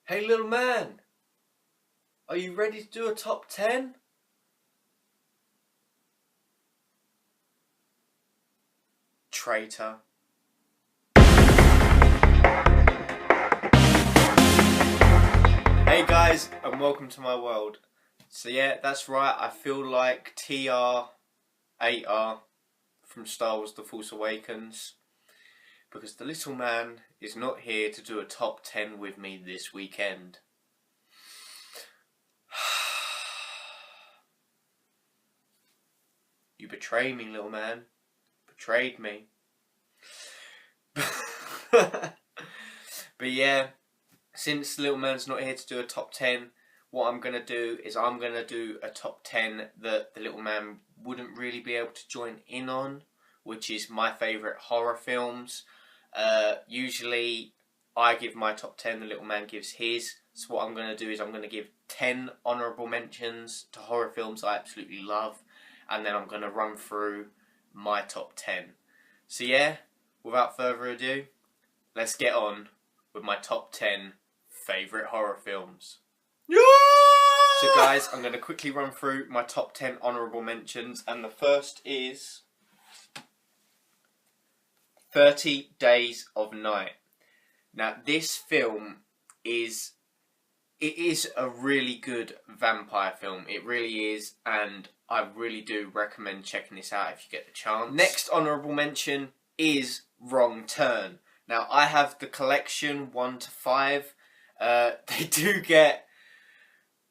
Hey little man, are you ready to do a top 10? Traitor. Hey guys, and welcome to my world. So yeah, that's right, I feel like TRAITOR from Star Wars The Force Awakens, because the little man is not here to do a top 10 with me this weekend. You betrayed me, little man. Betrayed me. But yeah, since the little man's not here to do a top 10, what I'm going to do is I'm going to do a top 10 that the little man wouldn't really be able to join in on, which is my favourite horror films. Usually I give my top 10, the little man gives his. So what I'm going to do is I'm going to give 10 honourable mentions to horror films I absolutely love, and then I'm going to run through my top 10. So yeah, without further ado, let's get on with my top 10 favourite horror films. Yeah! So guys, I'm going to quickly run through my top 10 honourable mentions, and the first is 30 Days of Night. Now this film is a really good vampire film. It really is, and I really do recommend checking this out if you get the chance. Next honourable mention is Wrong Turn. Now I have the collection 1 to 5. They do get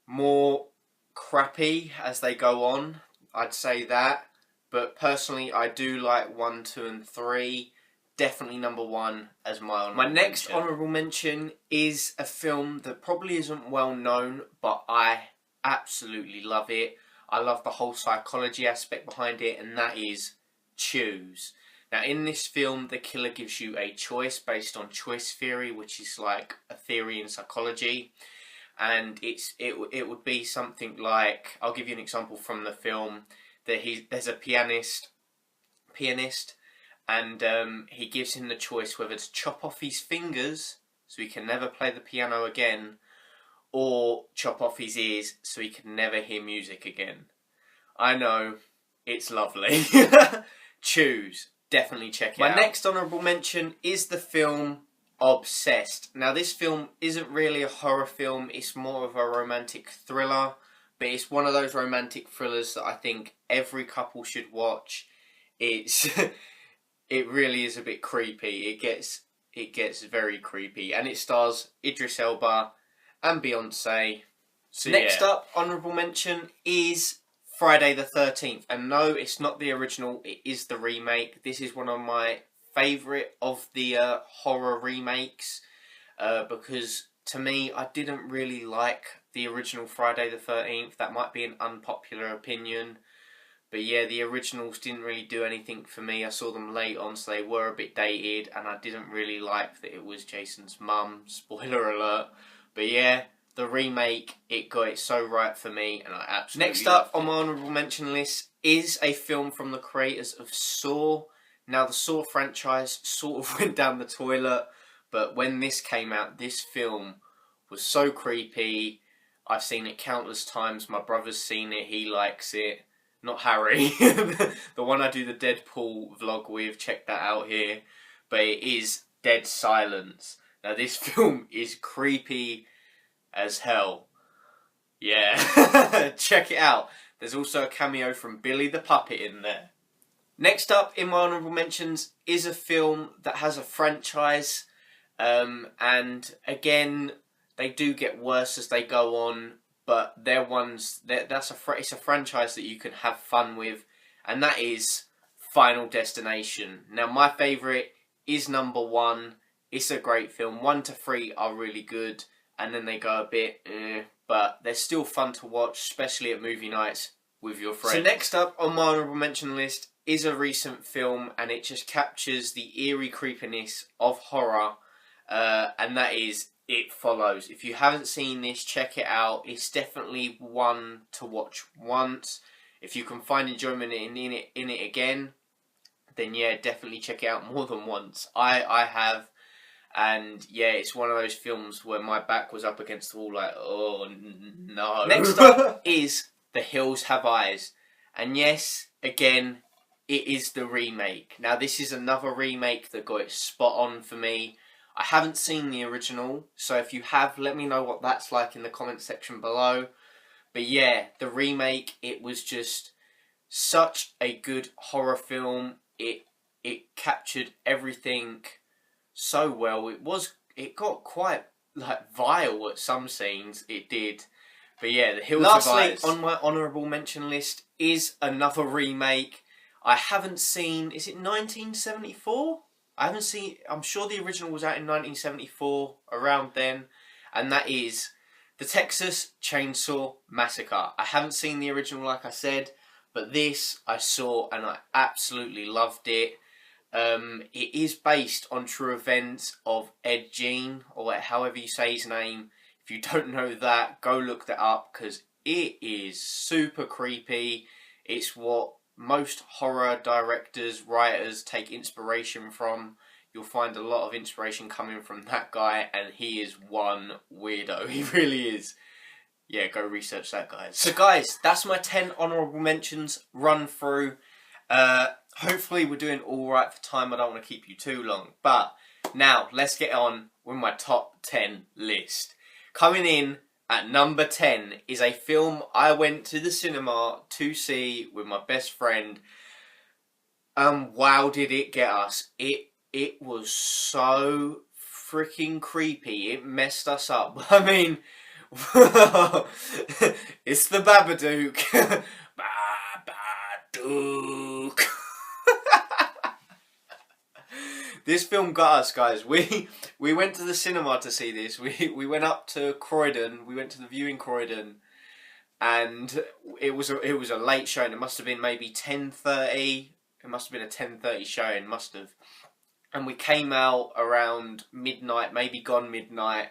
more crappy as they go on, I'd say that. But personally I do like 1, 2 and 3. Definitely number 1 as my honourable mention. My next honourable mention is a film that probably isn't well known, but I absolutely love it. I love the whole psychology aspect behind it, and that is Choose. Now in this film, the killer gives you a choice based on choice theory, which is like a theory in psychology. And it would be something like, I'll give you an example from the film, that there's a pianist, and he gives him the choice whether to chop off his fingers so he can never play the piano again, or chop off his ears so he can never hear music again. I know, it's lovely. Choose. Definitely check it out. My next honourable mention is the film Obsessed. Now this film isn't really a horror film, it's more of a romantic thriller, but it's one of those romantic thrillers that I think every couple should watch. It really is a bit creepy. It gets very creepy, and it stars Idris Elba and Beyonce. So next up, honourable mention is Friday the 13th. And no, it's not the original, it is the remake. This is one of my favourite of the horror remakes, because to me, I didn't really like the original Friday the 13th. That might be an unpopular opinion, but yeah, the originals didn't really do anything for me. I saw them late on, so they were a bit dated, and I didn't really like that it was Jason's mum. Spoiler alert. But yeah, the remake, it got it so right for me, and I absolutely Next up on my honourable mention list is a film from the creators of Saw. Now the Saw franchise sort of went down the toilet, but when this came out, this film was so creepy. I've seen it countless times. My brother's seen it, he likes it. Not Harry, the one I do the Deadpool vlog with, check that out here. But it is Dead Silence. Now this film is creepy as hell. Yeah, check it out. There's also a cameo from Billy the Puppet in there. Next up in my honourable mentions is a film that has a franchise, and again, they do get worse as they go on. But they're ones it's a franchise that you can have fun with, and that is Final Destination. Now my favourite is number 1. It's a great film. 1 to 3 are really good, and then they go a bit but they're still fun to watch, especially at movie nights with your friends. So next up on my honourable mention list is a recent film, and it just captures the eerie creepiness of horror, and that is It Follows. If you haven't seen this, check it out. It's definitely one to watch once. If you can find enjoyment in it again, then yeah, definitely check it out more than once. I have, And yeah, it's one of those films where my back was up against the wall like, oh no. Next up is The Hills Have Eyes. And yes, again, it is the remake. Now this is another remake that got it spot on for me. I haven't seen the original, so if you have, let me know what that's like in the comment section below. But yeah, the remake, it was just such a good horror film. It captured everything so well. It got quite like vile at some scenes. It did. But yeah, The Hills Have Eyes. Lastly, on my honourable mention list is another remake. I haven't seen. Is it 1974? I haven't seen. I'm sure the original was out in 1974, around then, and that is The Texas Chainsaw Massacre. I haven't seen the original, like I said, but this I saw and I absolutely loved it. It is based on true events of Ed Gein, or however you say his name. If you don't know that, go look that up, because it is super creepy. It's what most horror directors, writers take inspiration from. You'll find a lot of inspiration coming from that guy, and he is one weirdo. He really is. Yeah, go research that, guys. So guys, that's my 10 honourable mentions run through. Hopefully we're doing alright for time. I don't want to keep you too long. But now, let's get on with my top 10 list. Coming in at number 10 is a film I went to the cinema to see with my best friend. Wow, did it get us. It was so freaking creepy. It messed us up. I mean, it's the Babadook. Babadook. This film got us, guys. We went to the cinema to see this. We went up to Croydon. We went to the view in Croydon, and it was a late showing. It must have been maybe 10:30. It must have been a 10:30 showing. Must have. And we came out around midnight, maybe gone midnight.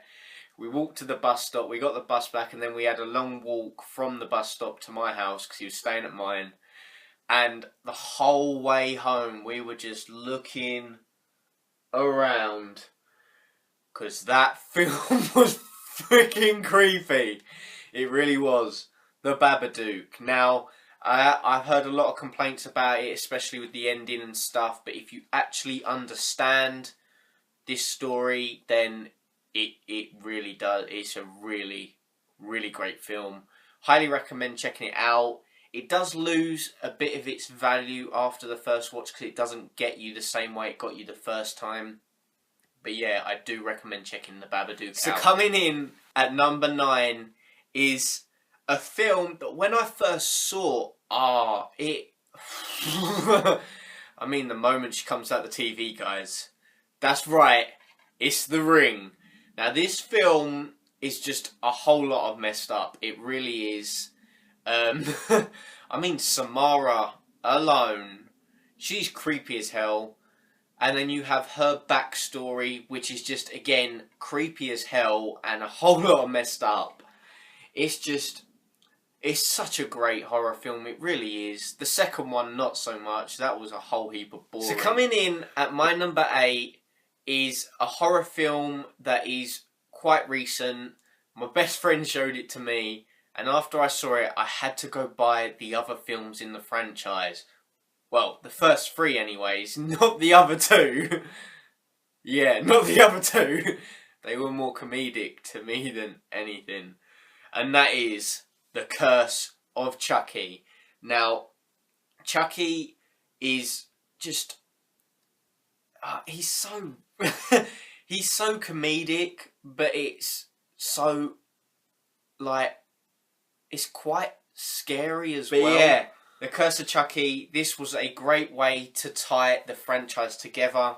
We walked to the bus stop. We got the bus back, and then we had a long walk from the bus stop to my house because he was staying at mine. And the whole way home, we were just looking around, because that film was freaking creepy. It really was. The Babadook. Now, I've heard a lot of complaints about it, especially with the ending and stuff, but if you actually understand this story, then it really does. It's a really, really great film. Highly recommend checking it out. It does lose a bit of its value after the first watch because it doesn't get you the same way it got you the first time. But yeah, I do recommend checking The Babadook out. So coming in at number 9 is a film that when I first saw, I mean, the moment she comes out the TV, guys. That's right, it's The Ring. Now this film is just a whole lot of messed up. It really is. I mean, Samara alone, she's creepy as hell. And then you have her backstory, which is just, again, creepy as hell and a whole lot of messed up. It's such a great horror film. It really is. The second one, not so much. That was a whole heap of boring. So coming in at my number 8 is a horror film that is quite recent. My best friend showed it to me. And after I saw it, I had to go buy the other films in the franchise. Well, the first 3 anyways, not the other 2. Yeah, not the other 2. They were more comedic to me than anything. And that is The Curse of Chucky. Now, Chucky is just... he's so... he's so comedic, but it's so... like... it's quite scary as well. But yeah, The Curse of Chucky, this was a great way to tie the franchise together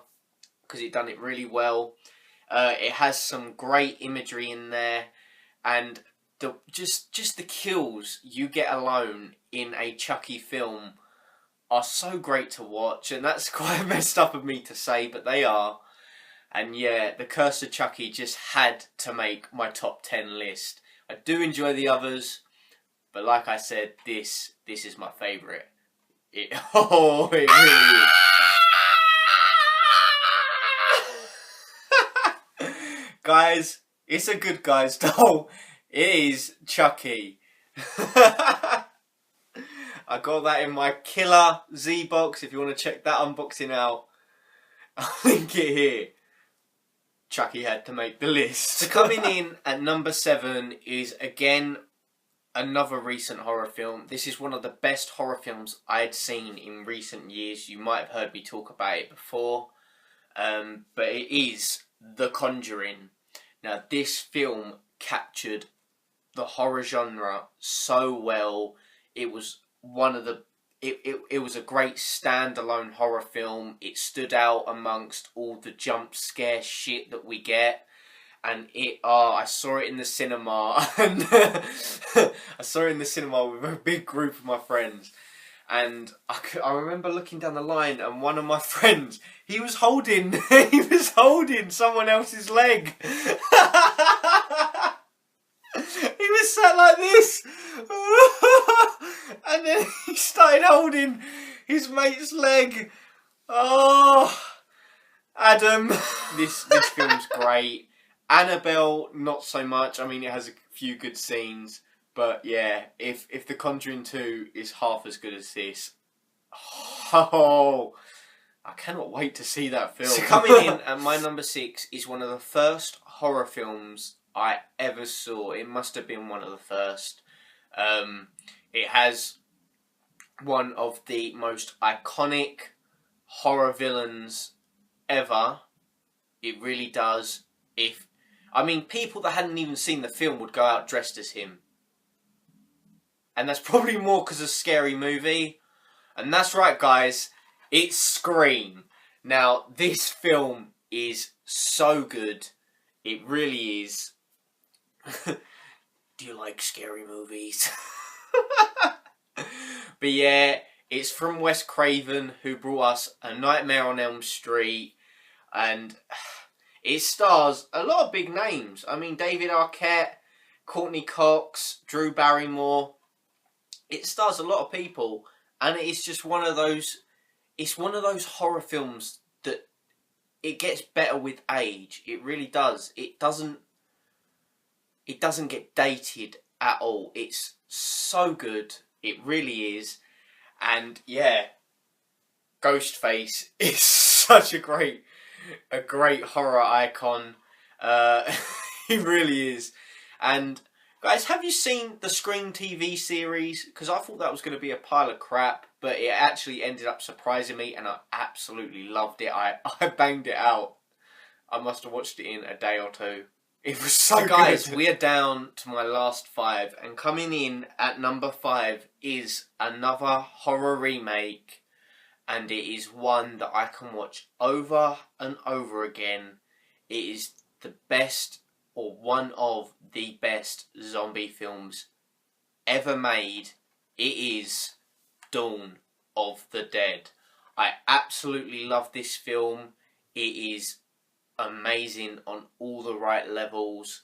because it done it really well. It has some great imagery in there, and just the kills you get alone in a Chucky film are so great to watch, and that's quite messed up of me to say, but they are. And yeah, The Curse of Chucky just had to make my top 10 list. I do enjoy the others, but like I said, this is my favourite. It really is. Guys, it's a good guy's doll. It is Chucky. I got that in my killer ZBox. If you want to check that unboxing out, I'll link it here. Chucky had to make the list. So coming in at number 7 is again another recent horror film. This is one of the best horror films I had seen in recent years. You might have heard me talk about it before, but it is The Conjuring. Now, this film captured the horror genre so well. It was one of the it was a great standalone horror film. It stood out amongst all the jump scare shit that we get. And I saw it in the cinema, and I saw it in the cinema with a big group of my friends. And I remember looking down the line, and one of my friends, he was holding someone else's leg. He was sat like this, and then he started holding his mate's leg. Oh, Adam, this film's great. Annabelle, not so much. I mean, it has a few good scenes, but yeah, if The Conjuring 2 is half as good as this, oh, I cannot wait to see that film. So coming in at my number 6 is one of the first horror films I ever saw. It must have been one of the first. It has one of the most iconic horror villains ever. It really does. People that hadn't even seen the film would go out dressed as him. And that's probably more because of Scary Movie. And that's right, guys. It's Scream. Now, this film is so good. It really is. Do you like scary movies? But yeah, it's from Wes Craven, who brought us A Nightmare on Elm Street. And it stars a lot of big names. I mean, David Arquette, Courtney Cox, Drew Barrymore. It stars a lot of people, and it is just one of those. It's one of those horror films that it gets better with age. It really does. It doesn't get dated at all. It's so good. It really is. And yeah, Ghostface is such a great horror icon. He really is. And guys, have you seen the Scream TV series? Because I thought that was going to be a pile of crap, but it actually ended up surprising me, and I absolutely loved it. I banged it out. I must have watched it in a day or two. It was so guys, good. We are down to my last 5, and coming in at number 5 is another horror remake, and it is one that I can watch over and over again. It is the best, or one of the best zombie films ever made. It is Dawn of the Dead. I absolutely love this film. It is amazing on all the right levels.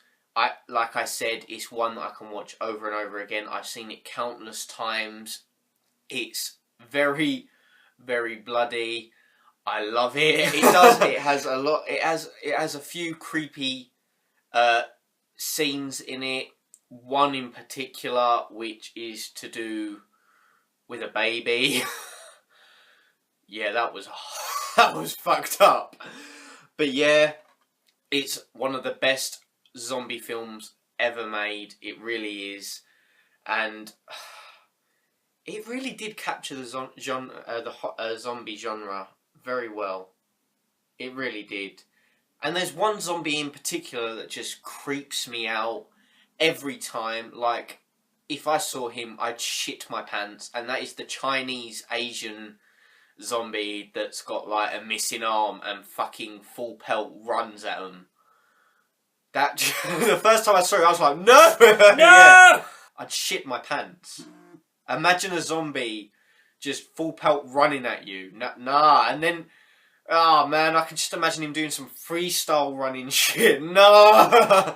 Like I said, it's one that I can watch over and over again. I've seen it countless times. It's very, very bloody. I love it. It does. It has a lot. It has a few creepy scenes in it. One in particular, which is to do with a baby. Yeah, that was fucked up. But yeah, it's one of the best zombie films ever made. It really is. And it really did capture the zombie genre very well. It really did. And there's one zombie in particular that just creeps me out every time. Like, if I saw him, I'd shit my pants. And that is the Chinese Asian zombie that's got like a missing arm and fucking full pelt runs at them. That the first time I saw it, I was like, no, no. Yeah. I'd shit my pants. Imagine a zombie just full pelt running at you. Nah, and then, oh man, I can just imagine him doing some freestyle running shit. No.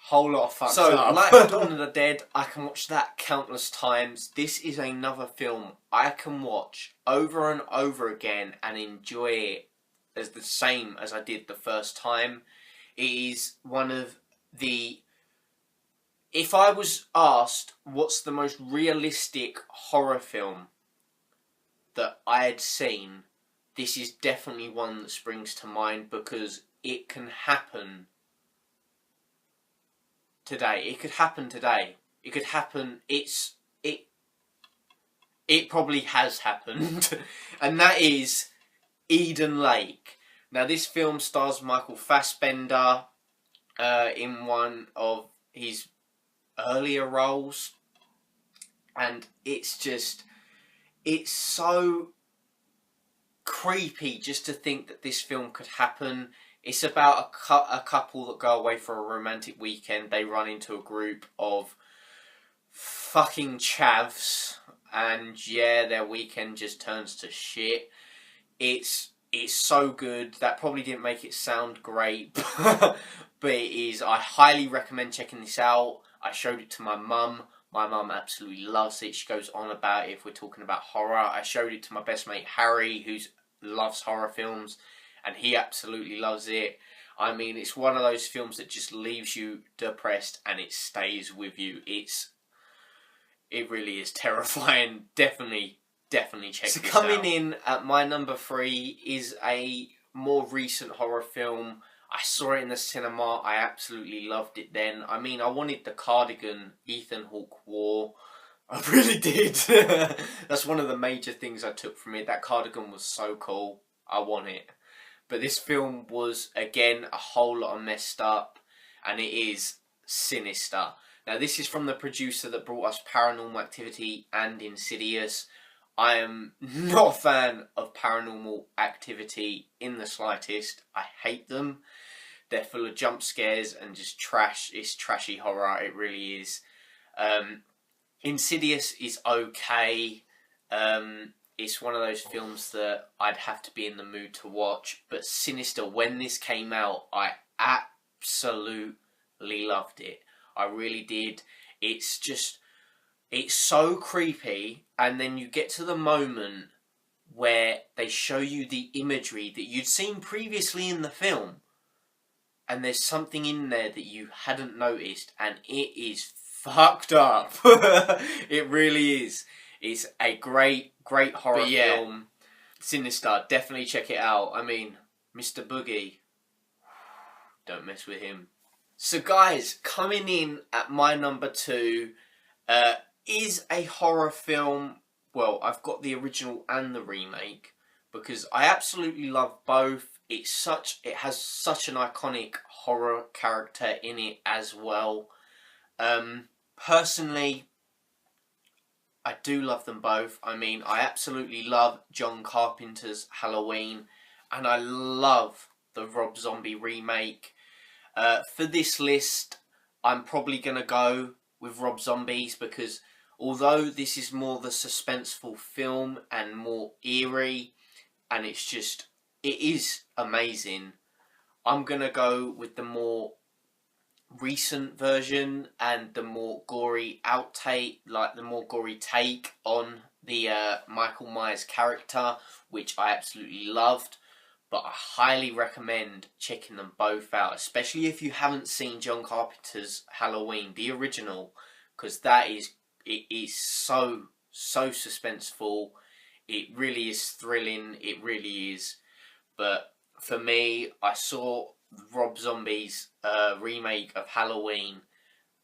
Whole lot of fucked up. So, like Dawn of the Dead, I can watch that countless times. This is another film I can watch over and over again and enjoy it as the same as I did the first time. It is one of the... If I was asked what's the most realistic horror film that I had seen, this is definitely one that springs to mind, because it can happen today. It could happen today. It could happen. It probably has happened, and that is Eden Lake. Now, this film stars Michael Fassbender in one of his earlier roles, and it's so creepy just to think that this film could happen. It's about a couple that go away for a romantic weekend. They run into a group of fucking chavs, and yeah, their weekend just turns to shit. It's so good. That probably didn't make it sound great, but it is. I highly recommend checking this out. I showed it to my mum. My mum absolutely loves it. She goes on about it if we're talking about horror. I showed it to my best mate Harry, who loves horror films, and he absolutely loves it. I mean, it's one of those films that just leaves you depressed and it stays with you. It really is terrifying. Definitely check this out. So coming in at my number 3 is a more recent horror film. I saw it in the cinema. I absolutely loved it then. I mean, I wanted the cardigan Ethan Hawke wore. I really did. That's one of the major things I took from it. That cardigan was so cool. I want it. But this film was, again, a whole lot of messed up. And it is sinister. Now, this is from the producer that brought us Paranormal Activity and Insidious. I am not a fan of Paranormal Activity in the slightest. I hate them. They're full of jump scares and just trash. It's trashy horror. It really is. Insidious is okay. It's one of those films that I'd have to be in the mood to watch. But Sinister, when this came out, I absolutely loved it. I really did. It's so creepy, and then you get to the moment where they show you the imagery that you'd seen previously in the film, and there's something in there that you hadn't noticed, and it is fucked up. It really is. It's a great horror film. Sinister, definitely check it out. I mean, Mr. Boogie, don't mess with him. So guys, coming in at my number 2 is a horror film. Well, I've got the original and the remake because I absolutely love both. It has such an iconic horror character in it as well. Personally, I do love them both. I mean, I absolutely love John Carpenter's Halloween, and I love the Rob Zombie remake. For this list, I'm probably going to go with Rob Zombie's because although this is more the suspenseful film and more eerie, and it is amazing, I'm going to go with the more recent version and the more gory outtake, like the more gory take on the Michael Myers character, which I absolutely loved. But I highly recommend checking them both out, especially if you haven't seen John Carpenter's Halloween, the original, because it is so suspenseful. It really is thrilling. It really is. But for me, I saw Rob Zombie's remake of Halloween,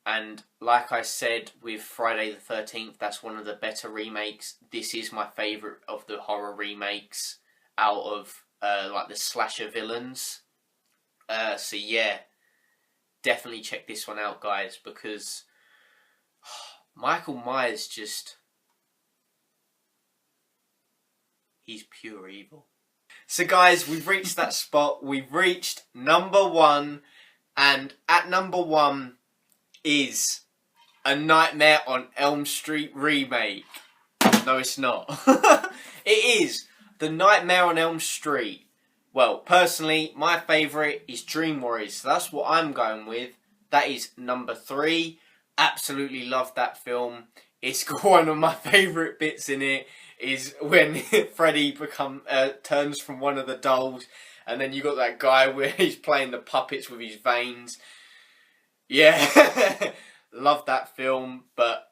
and like I said with Friday the 13th, that's one of the better remakes. This is my favourite of the horror remakes out of like the slasher villains. So yeah, definitely check this one out, guys, because Michael Myers he's pure evil. So guys, we've reached that spot. We've reached number 1, and at number 1 is A Nightmare on Elm Street remake. No, it's not. It is The Nightmare on Elm Street. Well, personally, my favourite is Dream Warriors, so that's what I'm going with. That is number 3. Absolutely love that film. It's got one of my favourite bits in it is when Freddy turns from one of the dolls And then you got that guy where he's playing the puppets with his veins. Yeah, love that film. But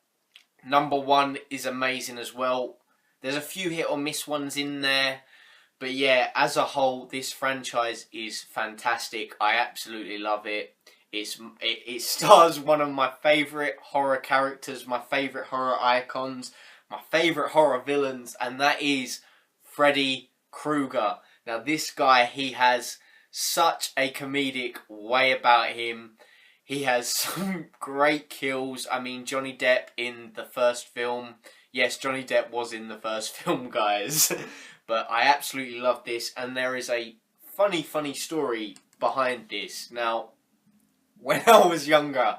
number 1 is amazing as well. There's a few hit or miss ones in there. But yeah, as a whole, this franchise is fantastic. I absolutely love it. It stars one of my favourite horror characters, my favourite horror icons, my favourite horror villains, and that is Freddy Krueger. Now this guy, he has such a comedic way about him. He has some great kills. I mean, Johnny Depp in the first film. Yes, Johnny Depp was in the first film, guys. But I absolutely love this, and there is a funny story behind this. Now, when I was younger,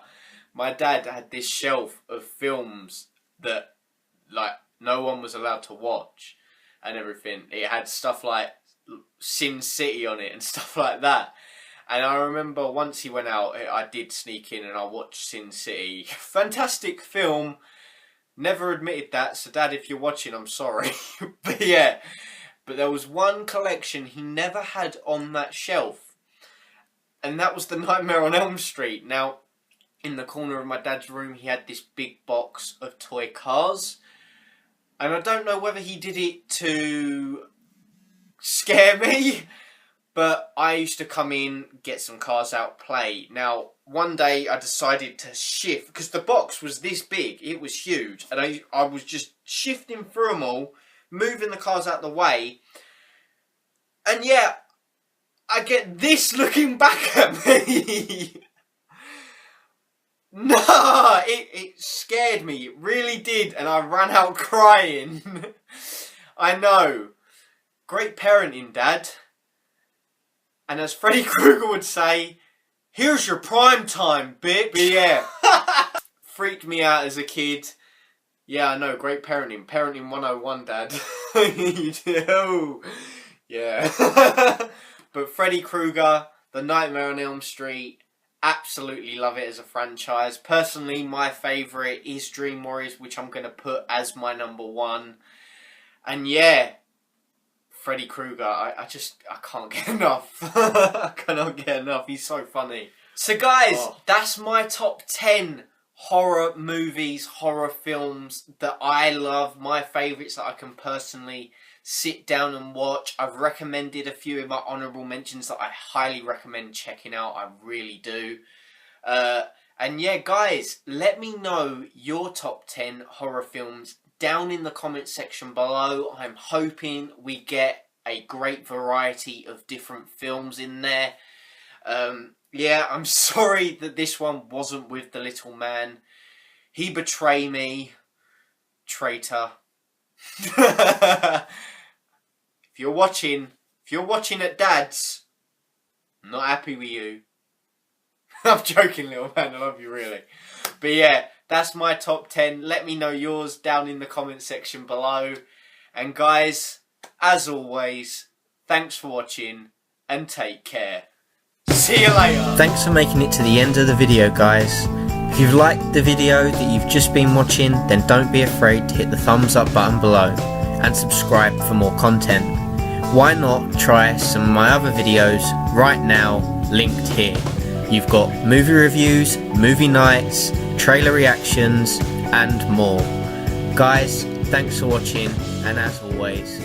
my dad had this shelf of films that, like, no one was allowed to watch and everything. It had stuff like Sin City on it and stuff like that. And I remember once he went out, I did sneak in and I watched Sin City. Fantastic film. Never admitted that, so Dad, if you're watching, I'm sorry. But yeah, but there was one collection he never had on that shelf. And that was The Nightmare on Elm Street. Now, in the corner of my dad's room, he had this big box of toy cars. And I don't know whether he did it to scare me, but I used to come in, get some cars out, play. Now, one day I decided to shift, because the box was this big, it was huge, and I was just shifting through them all, moving the cars out the way, and yeah, I get this looking back at me. Nah, it scared me, it really did, and I ran out crying. I know. Great parenting, Dad. And as Freddy Krueger would say, here's your prime time, bitch. But yeah, freaked me out as a kid. Yeah, I know, great parenting. Parenting 101, Dad. You do. Yeah. But Freddy Krueger, The Nightmare on Elm Street, absolutely love it as a franchise. Personally, my favourite is Dream Warriors, which I'm going to put as my number 1. And yeah, Freddy Krueger, I can't get enough. I cannot get enough. He's so funny. So guys, that's my top 10 horror movies, horror films that I love. My favourites that I can personally sit down and watch. I've recommended a few in my honourable mentions that I highly recommend checking out. I really do. And yeah, guys, let me know your top 10 horror films down in the comment section below. I'm hoping we get a great variety of different films in there. Yeah, I'm sorry that this one wasn't with the little man. He betrayed me. Traitor. If you're watching at Dad's, I'm not happy with you. I'm joking, little man, I love you really. But yeah, that's my top 10. Let me know yours down in the comment section below. And guys, as always, thanks for watching and take care. See you later. Thanks for making it to the end of the video, guys. If you've liked the video that you've just been watching, then don't be afraid to hit the thumbs up button below and subscribe for more content. Why not try some of my other videos right now, linked here. You've got movie reviews, movie nights, trailer reactions and more. Guys, thanks for watching, and as always,